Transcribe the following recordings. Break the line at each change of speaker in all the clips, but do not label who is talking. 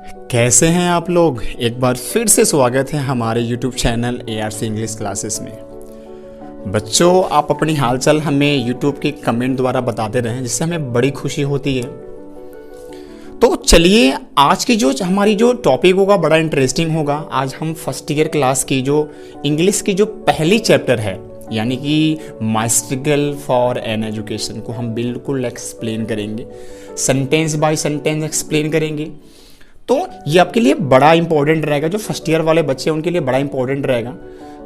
कैसे हैं आप लोग। एक बार फिर से स्वागत है हमारे YouTube channel ARC English classes में। बच्चों, आप अपनी हालचाल हमें YouTube के कमेंट द्वारा बताते रहें, जिससे हमें बड़ी खुशी होती है। तो चलिए, आज की जो हमारी जो टॉपिक होगा बड़ा इंटरेस्टिंग होगा। आज हम फर्स्ट ईयर क्लास की जो इंग्लिश की जो पहली चैप्टर है, यानी कि माई स्ट्रगल फॉर एन एजुकेशन को हम बिल्कुल एक्सप्लेन करेंगे, सेंटेंस बाय सेंटेंस एक्सप्लेन करेंगे। तो ये आपके लिए बड़ा इंपॉर्टेंट रहेगा, जो फर्स्ट ईयर वाले बच्चे हैं उनके लिए बड़ा इंपॉर्टेंट रहेगा।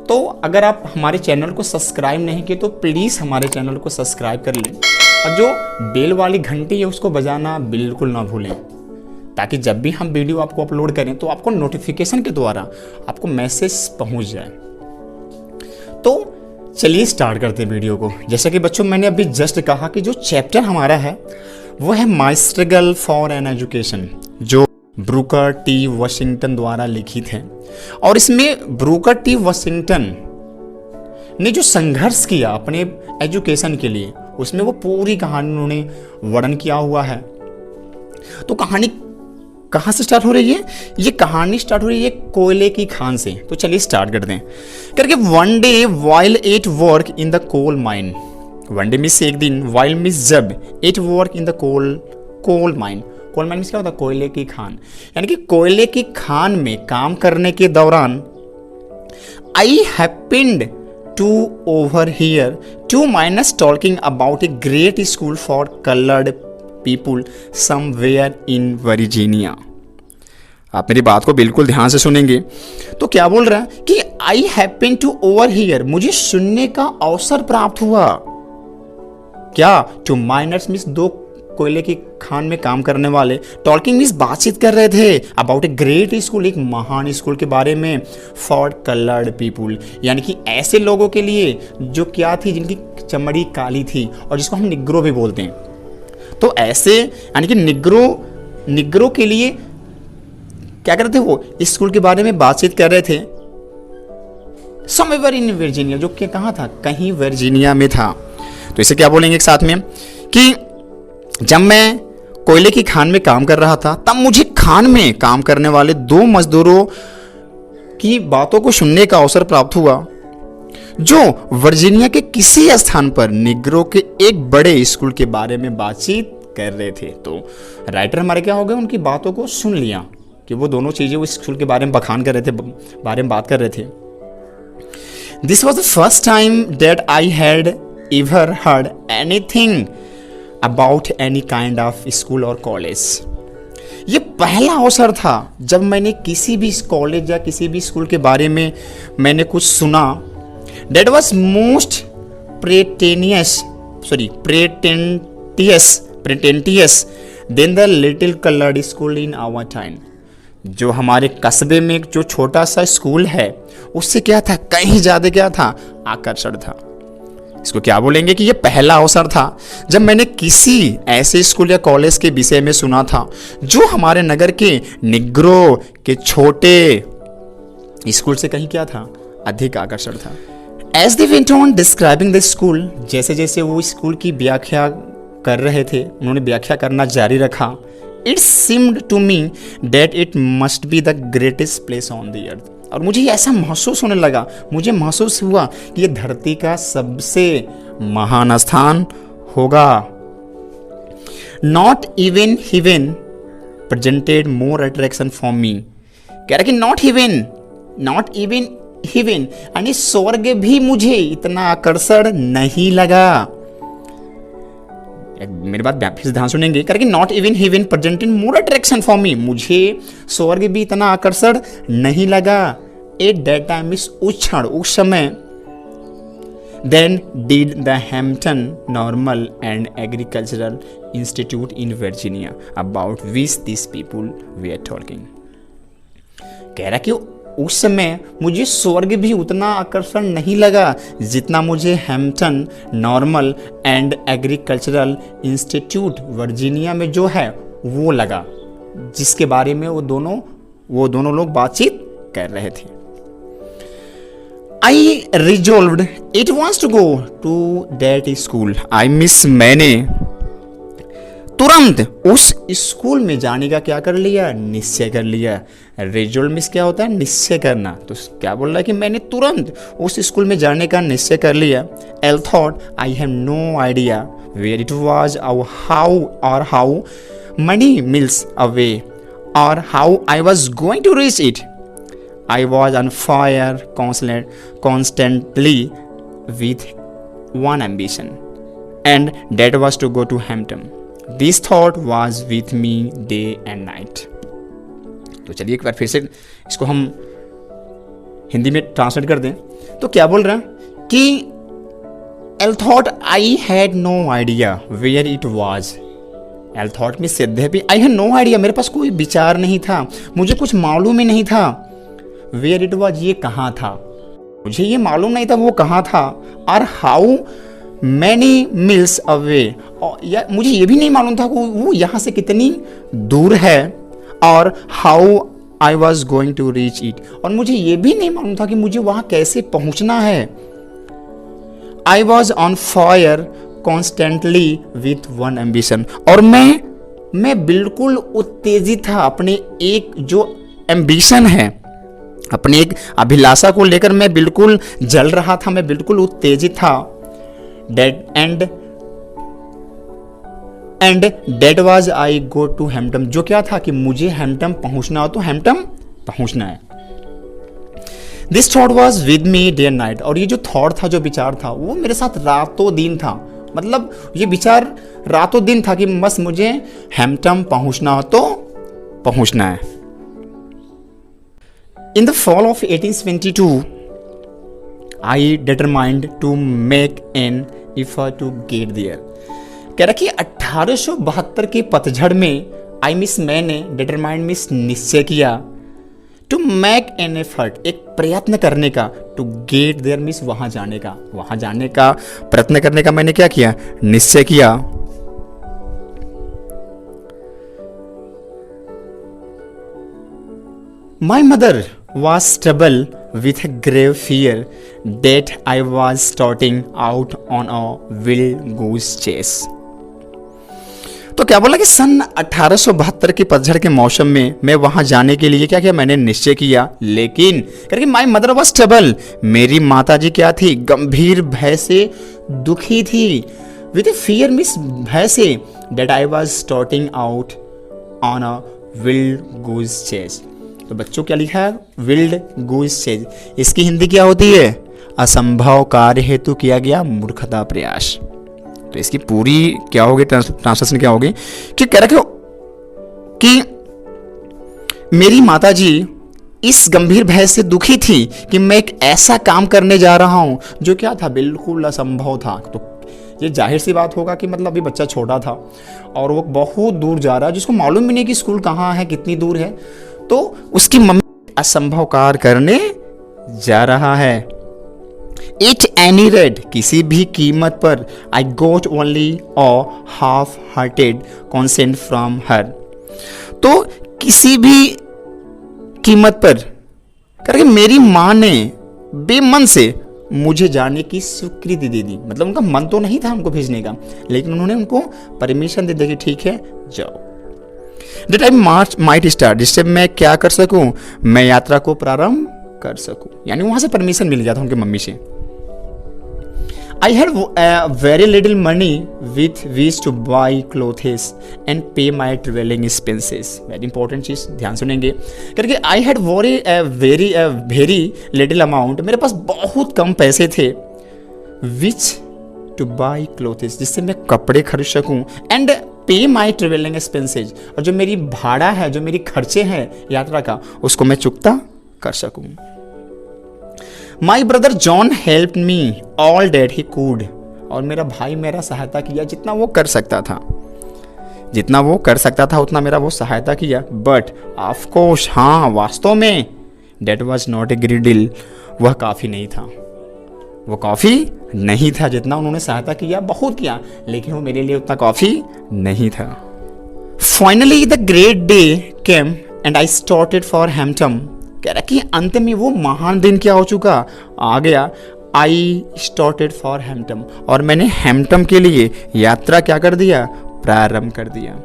तो अगर आप हमारे चैनल को सब्सक्राइब नहीं किए तो प्लीज़ हमारे चैनल को सब्सक्राइब कर लें, और जो बेल वाली घंटी है उसको बजाना बिल्कुल ना भूलें, ताकि जब भी हम वीडियो आपको अपलोड करें तो आपको नोटिफिकेशन के द्वारा आपको मैसेज पहुंच जाए। तो चलिए स्टार्ट करते हैं वीडियो को। जैसा कि बच्चों मैंने अभी जस्ट कहा कि जो चैप्टर हमारा है वो है माई स्ट्रगल फॉर एन एजुकेशन, जो ब्रूकर टी वाशिंगटन द्वारा लिखित है। और इसमें ब्रूकर टी वाशिंगटन ने जो संघर्ष किया अपने एजुकेशन के लिए, उसमें वो पूरी कहानी उन्होंने वर्णन किया हुआ है। तो कहानी कहाँ से स्टार्ट हो रही है? ये कहानी स्टार्ट हो रही है कोयले की खान से। तो चलिए स्टार्ट करते हैं करके। One day while at work in the coal mine, one day miss एक दिन, वाइल मिस जब, at work in the coal mine. Coal mine क्या होता है? कोयले की खान, यानी कि कोयले की खान में काम करने के दौरान I happened to overhear two minus talking about a great school for coloured people somewhere in Virginia. आप मेरी बात को बिल्कुल ध्यान से सुनेंगे। तो क्या बोल रहा है कि आई हैपेंड टू ओवर हियर, मुझे सुनने का अवसर प्राप्त हुआ। क्या? टू माइनस मीन्स दो कोयले की खान में काम करने वाले, टॉकिंग मीन्स बातचीत कर रहे थे अबाउट ए ग्रेट स्कूल, एक महान स्कूल के बारे में, फॉर कलर्ड पीपुल, यानी कि ऐसे लोगों के लिए जो क्या थी, जिनकी चमड़ी काली थी और जिसको हम निग्रो भी बोलते हैं। तो ऐसे यानी कि निग्रो के लिए क्या कर रहे थे? वो इस स्कूल के बारे में बातचीत कर रहे थे। समवेयर इन वर्जीनिया, जो कि कहाँ था? कहीं वर्जीनिया में था। तो इसे क्या बोलेंगे एक साथ में कि जब मैं कोयले की खान में काम कर रहा था, तब मुझे खान में काम करने वाले दो मजदूरों की बातों को सुनने का अवसर प्राप्त हुआ, जो वर्जीनिया के किसी स्थान पर निग्रो के एक बड़े स्कूल के बारे में बातचीत कर रहे थे। तो राइटर हमारे क्या हो गए, उनकी बातों को सुन लिया कि वो दोनों चीजें उस स्कूल के बारे में बखान कर रहे थे, बारे में बात कर रहे थे। This was the first time that I had ever heard anything about any kind of school और कॉलेज। ये पहला अवसर था जब मैंने किसी भी कॉलेज या किसी भी स्कूल के बारे में मैंने कुछ सुना। That was most pretentious than the little colored school in our time। जो हमारे कस्बे में जो छोटा सा स्कूल है, उससे क्या था, कहीं ज्यादा क्या था, आकर्षण था। इसको क्या बोलेंगे कि ये पहला अवसर था जब मैंने किसी ऐसे स्कूल या कॉलेज के विषय में सुना था जो हमारे नगर के निग्रो के छोटे स्कूल से कहीं क्या था, अधिक आकर्षण था। As they went on describing the school, जैसे जैसे वो स्कूल की व्याख्या कर रहे थे, उन्होंने व्याख्या करना जारी रखा। It seemed to me that it must be the greatest place on the earth। और मुझे ऐसा महसूस होने लगा, मुझे महसूस हुआ कि ये धरती का सबसे महान स्थान होगा। Not even heaven presented more attraction for me। कह रहा कि not even heaven यानी स्वर्ग भी मुझे इतना आकर्षण नहीं लगा। मेरी बात फिर से ध्यान सुनेंगे। करके not even heaven presented more attraction for me, मुझे स्वर्ग भी इतना आकर्षण नहीं लगा। एट दैट टाइम इस उस समय then did the Hampton normal and agricultural institute in Virginia about which this people we are talking. कह रहा कि उस समय मुझे स्वर्ग भी उतना आकर्षण नहीं लगा जितना मुझे Hampton normal and agricultural institute Virginia में जो है वो लगा, जिसके बारे में वो दोनों लोग बातचीत कर रहे थे। I resolved it wants to go to that school. I miss, मैंने तुरंत उस स्कूल में जाने का क्या कर लिया, निश्चय कर लिया। रिजोल्व मीन्स क्या होता है, निश्चय करना। तो क्या बोल रहा है कि मैंने तुरंत उस स्कूल में जाने का निश्चय कर लिया। एल thought I have no idea where it was और हाउ मनी मिल्स अवे और how I was going to reach it. I was on fire constantly with one ambition, and that was to go to Hampton. This thought was with me day and night. तो चलिए एक बार फिर से इसको हम हिंदी में translate कर दें। तो क्या बोल रहा है कि I thought I had no idea where it was. I thought में सिद्ध भी I had no idea, मेरे पास कोई विचार नहीं था, मुझे कुछ मालूम ही नहीं था। वेयर इट वॉज, ये कहाँ था, मुझे ये मालूम नहीं था वो कहाँ था। और हाउ मैनी मिल्स अवे, और मुझे ये भी नहीं मालूम था वो यहाँ से कितनी दूर है। और how I was going to reach it, और मुझे ये भी नहीं मालूम था कि मुझे वहाँ कैसे पहुँचना है। I was on fire constantly with one ambition, और मैं बिल्कुल उत्तेजित था अपने एक जो एम्बिशन है, अपनी एक अभिलाषा को लेकर मैं बिल्कुल जल रहा था, मैं बिल्कुल उत्तेजित था। And that was I go to Hampton, जो क्या था कि मुझे हैम्पटन पहुंचना हो तो हैम्पटन पहुंचना है। This thought was with me day and night, और ये जो थॉट था, जो विचार था, वो मेरे साथ रातों दिन था। मतलब ये विचार रातों दिन था कि बस मुझे हैम्पटन पहुंचना हो तो पहुंचना है। In the fall of 1822, I determined to make an effort to get there. कह रहा कि 1872 के पतझड़ में मैंने determined मीन्स निश्चय किया, to make an effort एक प्रयत्न करने का, to get there मीन्स वहां जाने का प्रयत्न करने का मैंने क्या किया, निश्चय किया। My mother was troubled with a grave fear that I was starting out on a wild goose chase. तो क्या बोला कि सन 1872 के पतझड़ के मौसम में मैं वहां जाने के लिए क्या किया, मैंने निश्चय किया। लेकिन करके माई मदर वॉज ट्रबल, मेरी माता जी क्या थी, गंभीर भय से दुखी थी। विथ फियर मीन्स भय से, that I was starting out on a wild goose chase। तो बच्चों क्या लिखा है, विल्ड गूस चेज। इसकी हिंदी क्या होती है, असंभव कार्य हेतु किया गया मूर्खता प्रयास। तो इसकी पूरी क्या होगी, ट्रांसलेशन क्या होगी कि कह रहे कि मेरी माताजी इस गंभीर भय से दुखी थी कि मैं एक ऐसा काम करने जा रहा हूं जो क्या था, बिल्कुल असंभव था। तो ये जाहिर सी बात होगा कि मतलब अभी बच्चा छोटा था और वो बहुत दूर जा रहा है, जिसको मालूम भी नहीं कि स्कूल कहाँ है, कितनी दूर है। तो उसकी मम्मी असंभव कार्य करने जा रहा है। इट एनी रेट, किसी भी कीमत पर, I got only a half hearted consent from her. तो किसी भी कीमत पर करके मेरी माँ ने बेमन से मुझे जाने की स्वीकृति दे दी। मतलब उनका मन तो नहीं था उनको भेजने का, लेकिन उन्होंने उनको परमिशन दे दी कि ठीक है जाओ। That I might start, जिससे मैं क्या कर सकूं, मैं यात्रा को प्रारंभ कर सकूं। यानी वहां से परमिशन मिल गया था उनकी मम्मी से। I had very little money with which to buy clothes and pay my traveling expenses. Very important चीज, ध्यान सुनेंगे करके। I had very little amount, मेरे पास बहुत कम पैसे थे, which to buy clothes, जिससे मैं कपड़े खरीद सकूं, and pay my traveling expenses, और जो मेरी भाड़ा है, जो मेरी खर्चे हैं यात्रा का, उसको मैं चुकता कर सकूं। My brother John helped me all that he could, और मेरा भाई मेरा सहायता किया जितना वो कर सकता था, उतना मेरा वो सहायता किया। बट ऑफ कोर्स, हाँ वास्तव में, that was not a great deal, वह काफ़ी नहीं था जितना उन्होंने सहायता किया, बहुत किया, लेकिन वो मेरे लिए उतना काफ़ी नहीं था। Finally the great day came and I started for Hampton. कह रहा कि अंत में वो महान दिन क्या हो चुका, आ गया। आई स्टार्टेड फॉर हैम्पटन, और मैंने हैम्पटन के लिए यात्रा क्या कर दिया, प्रारंभ कर दिया।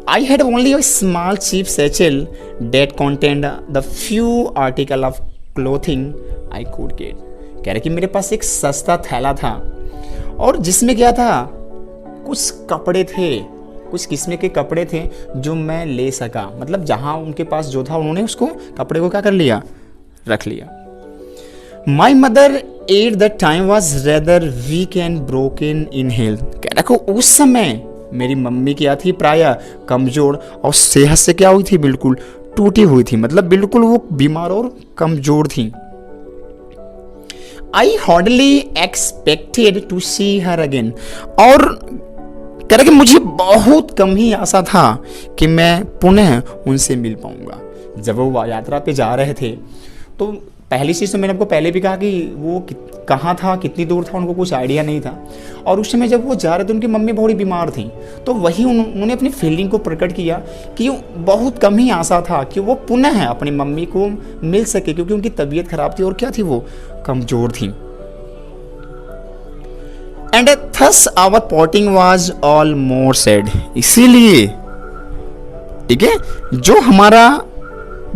I had only a small cheap satchel that content the few article of clothing I could get. कह रहे कि मेरे पास एक सस्ता थैला था और जिसमें क्या था, कुछ कपड़े थे, कुछ किस्म के कपड़े थे जो मैं ले सका। मतलब जहाँ उनके पास जो था उन्होंने उसको कपड़े को क्या कर लिया, रख लिया। My mother at the time was rather weak and broken in health. कह रखो उस समय मेरी मम्मी क्या थी, प्राय कमजोर और सेहत से क्या हुई थी, बिल्कुल टूटी हुई थी। मतलब बिल्कुल वो बीमार और कमजोर थी। I hardly expected to see her again. और कह रहे कि मुझे बहुत कम ही आशा था कि मैं पुनः उनसे मिल पाऊंगा। जब वो यात्रा पे जा रहे थे तो पहली चीज़ तो मैंने आपको पहले भी कहा कि वो कहाँ था, कितनी दूर था, उनको कुछ आइडिया नहीं था। और उस समय जब वो जा रहे थे उनकी मम्मी बहुत बीमार थी, तो वही उन्होंने अपनी फीलिंग को प्रकट किया कि बहुत कम ही आशा था कि वो पुनः अपनी मम्मी को मिल सके, क्योंकि उनकी तबीयत खराब थी और क्या थी, वो कमज़ोर थी। And thus our parting was all more sad. इसीलिए ठीक है, जो हमारा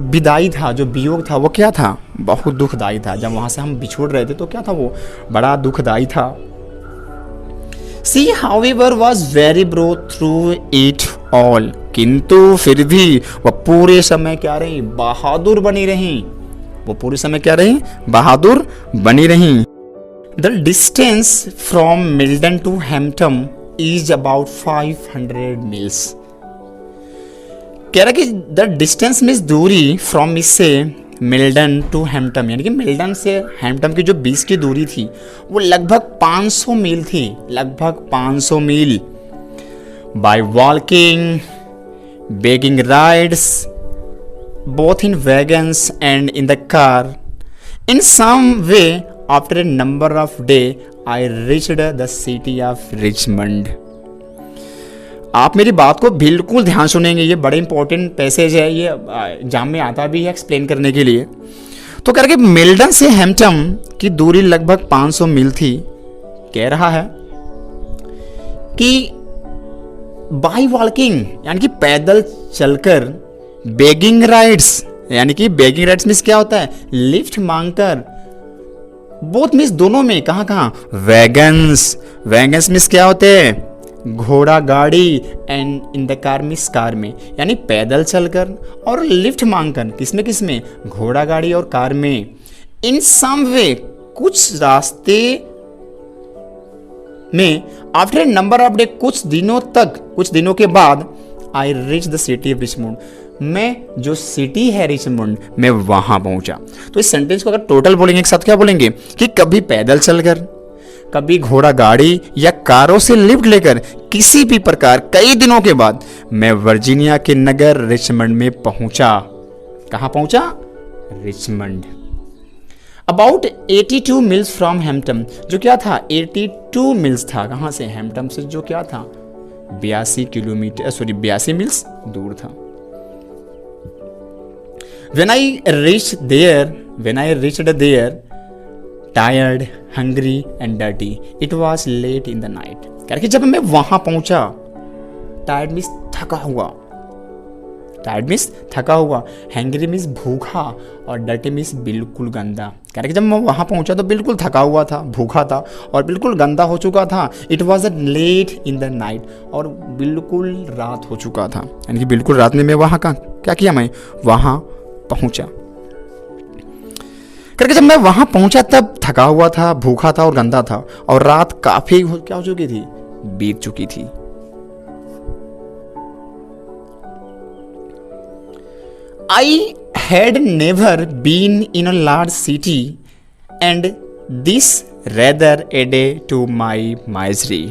विदाई था, जो वियोग था, वो क्या था, बहुत दुखदाई था। जब वहां से हम बिछोड़ रहे थे तो क्या था, वो बड़ा दुखदाई था। She however was very brave through it all. किंतु फिर भी वह पूरे समय क्या रही, बहादुर बनी रही। वो पूरे समय क्या रही, बहादुर बनी रही। The distance from Milton to Hampton is about 500 miles. कह रहा कि द डिस्टेंस मीन्स दूरी, फ्रॉम इससे मिल्टन टू हैम्पटन, यानी कि मिल्टन से हैम्पटन की जो 20 की दूरी थी वो लगभग 500 मील थी, लगभग 500 mile. By walking, begging rides, both in wagons and in the car, in some way after a number of day I reached the city of Richmond. आप मेरी बात को बिल्कुल ध्यान सुनेंगे, ये बड़े इंपॉर्टेंट पैसेज है, ये एग्जाम में आता भी है एक्सप्लेन करने के लिए। तो कह रहे कि मिल्टन से हैम्पटन की दूरी लगभग 500 मील थी। कह रहा है कि बाय वॉकिंग यानी कि पैदल चलकर, बेगिंग राइड्स यानी कि बेगिंग राइड्स मीन्स क्या होता है, लिफ्ट मांगकर, बोथ मीन्स दोनों में, कहाँ कहाँ, वैगन्स, वैगन्स मीन्स क्या होते हैं, घोड़ा गाड़ी, and in the car means car में, यानी पैदल चलकर और लिफ्ट मांगकर, किसमें किसमें, घोड़ा गाड़ी और कार में। इन सम वे, कुछ रास्ते में, after a number of day, कुछ दिनों तक, कुछ दिनों के बाद, I reach the city of Richmond, मैं जो सिटी है रिचमंड, मैं वहां पहुंचा। तो इस सेंटेंस को अगर टोटल बोलेंगे एक साथ क्या बोलेंगे कि कभी पैदल चलकर, कभी घोड़ा गाड़ी या कारों से लिफ्ट लेकर, किसी भी प्रकार कई दिनों के बाद मैं वर्जीनिया के नगर रिचमंड में पहुंचा। कहां पहुंचा, Richmond. About 82 meals from Hampton, जो क्या था, 82 मील्स था, कहां से, हैम्पटन से, जो क्या था, 82 किलोमीटर, 82 मील्स दूर था। When I reached there, tired, hungry and dirty, it was late in the night. करके जब मैं वहां पहुंचा, टायर्ड मीन्स थका हुआ, टायर्ड मीन्स थका हुआ, हैंग्री मीन्स भूखा, और डर्टी मीन्स बिल्कुल गंदा। करके जब मैं वहां पहुंचा तो बिल्कुल थका हुआ था, भूखा था और बिल्कुल गंदा हो चुका था। It was late in the night, और बिल्कुल रात हो चुका था, यानी कि बिल्कुल रात में मैं वहां का क्या किया, मैं वहां पहुंचा। करके जब मैं वहां पहुंचा तब थका हुआ था, भूखा था और गंदा था, और रात काफी क्या हो चुकी थी, बीत चुकी थी। I had never been in a large city and this rather added to my misery.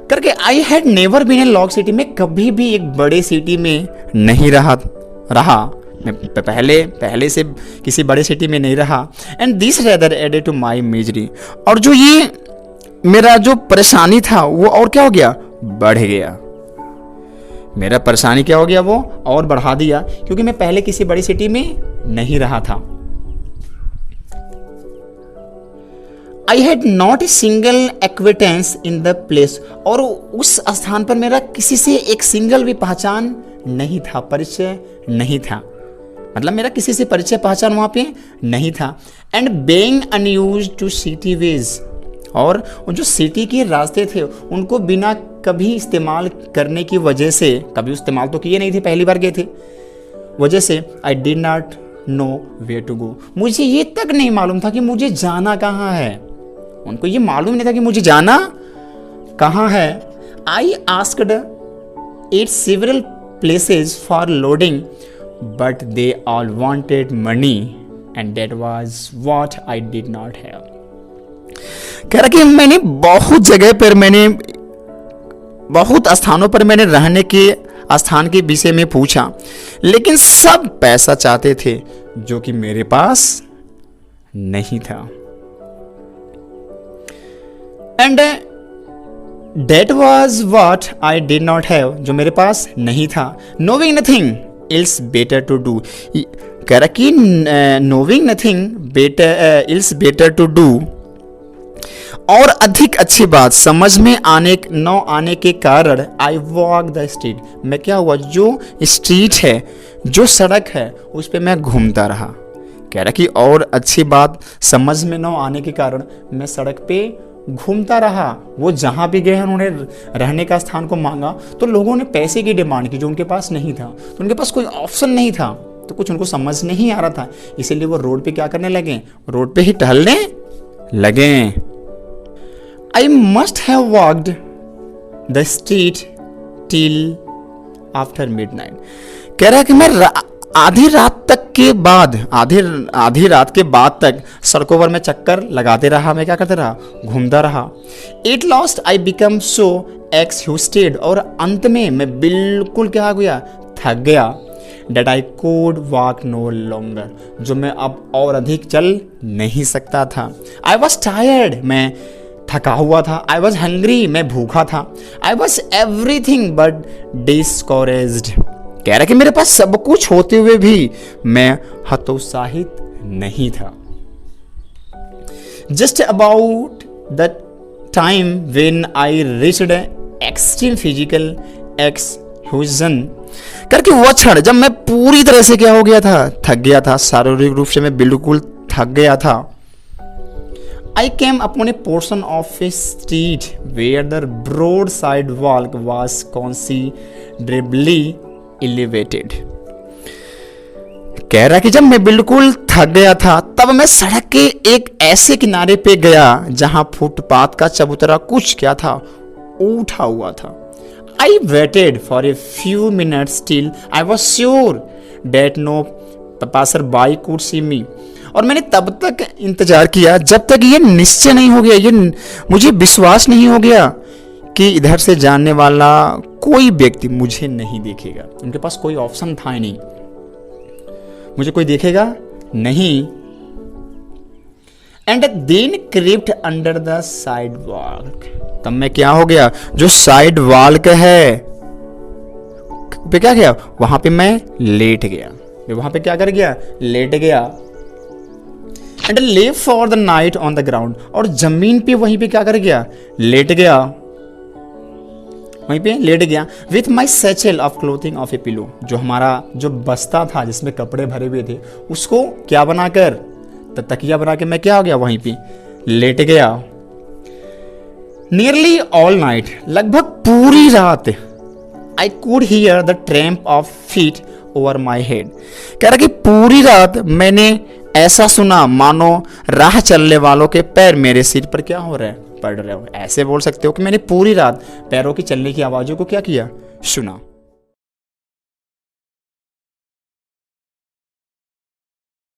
करके I had never been in a large city, मैं कभी भी एक बड़े सिटी में नहीं रहा, मैं पहले से किसी बड़े सिटी में नहीं रहा। And this rather added to my misery, और जो ये मेरा जो परेशानी था वो और क्या हो गया, बढ़ गया। मेरा परेशानी क्या हो गया, वो और बढ़ा दिया, क्योंकि मैं पहले किसी बड़ी सिटी में नहीं रहा था। I had not a single acquaintance in the place, और उस स्थान पर मेरा किसी से एक सिंगल भी पहचान नहीं था, परिचय नहीं था, मतलब मेरा किसी से परिचय पहचान वहाँ पे नहीं था। And being unused to city ways, और जो सिटी के रास्ते थे उनको बिना कभी इस्तेमाल करने की वजह से, कभी इस्तेमाल तो किए नहीं थे, पहली बार गए थे, वजह से I did not know where to go, मुझे ये तक नहीं मालूम था कि मुझे जाना कहाँ है। उनको ये मालूम नहीं था कि मुझे जाना कहाँ है। I asked it several places for loading but they all wanted money and that was what I did not have. कह रहा कि मैंने बहुत जगह पर, मैंने बहुत स्थानों पर मैंने रहने के स्थान के विषय में पूछा, लेकिन सब पैसा चाहते थे जो कि मेरे पास नहीं था। And that was what I did not have, जो मेरे पास नहीं था। Knowing nothing else better to do, कह रहा कि knowing nothing better else better to do, और अधिक अच्छी बात समझ में आने के कारण आई वॉक द स्ट्रीट, मैं क्या हुआ, जो स्ट्रीट है, जो सड़क है, उस पे मैं घूमता रहा। कह रहा कि और अच्छी बात समझ में न आने के कारण मैं सड़क पे घूमता रहा। वो जहाँ भी गए उन्होंने रहने का स्थान को मांगा तो लोगों ने पैसे की डिमांड की जो उनके पास नहीं था, तो उनके पास कोई ऑप्शन नहीं था, तो कुछ उनको समझ नहीं आ रहा था, इसीलिए वो रोड पे क्या करने लगे, रोड पे ही टहलने लगे। I must have walked the street till after midnight, कह रहा है कि मैं आधी रात के बाद तक सड़कों पर मैं चक्कर लगाते रहा, मैं क्या करते रहा, घूमता रहा। At last I become so exhausted, और अंत में मैं बिल्कुल क्या हो गया, थक गया। That I could walk no longer, जो मैं अब और अधिक चल नहीं सकता था। I was tired, मैं थका हुआ था। I was hungry, मैं भूखा था। I was everything but discouraged, कह रहा कि मेरे पास सब कुछ होते हुए भी मैं हतोत्साहित नहीं था। Just about the time when I reached extreme physical exhaustion, करके वो क्षण जब मैं पूरी तरह से क्या हो गया था, थक गया था, शारीरिक रूप से मैं बिल्कुल थक गया था। I came upon a portion of a street where the broad sidewalk was considerably elevated, कह रहा कि जब मैं बिल्कुल थक गया था तब मैं सड़क के एक ऐसे किनारे पे गया जहां फुटपाथ का चबूतरा कुछ क्या था, उठा हुआ था। I waited for a few minutes till I was sure that no passerby could see me, और मैंने तब तक इंतजार किया जब तक ये निश्चय नहीं हो गया, ये मुझे विश्वास नहीं हो गया कि इधर से जानने वाला कोई व्यक्ति मुझे नहीं देखेगा। उनके पास कोई ऑप्शन था ही नहीं, मुझे कोई देखेगा नहीं। And then crept under the sidewalk, तब मैं क्या हो गया, जो साइड वॉल्क है पे क्या गया, वहां पे मैं लेट गया, वहां पे क्या कर गया, लेट गया। एंड ले for the night on the ground, और जमीन पे वहीं पे क्या कर गया, लेट गया, वहीं पे लेट गया। With my satchel of clothing of A pillow, जो हमारा जो बस्ता था जिसमें कपड़े भरे हुए थे उसको क्या बनाकर, तकिया बना के मैं क्या हो गया, वहीं पे लेट गया। नियरली ऑल नाइट, लगभग पूरी रात, I could hear the tramp of feet over my head, कह रहा कि पूरी रात मैंने ऐसा सुना मानो राह चलने वालों के पैर मेरे सिर पर क्या हो रहे हैं, पड़ रहे हो। ऐसे बोल सकते हो कि मैंने पूरी रात पैरों की चलने की आवाज़ों को क्या किया, सुना।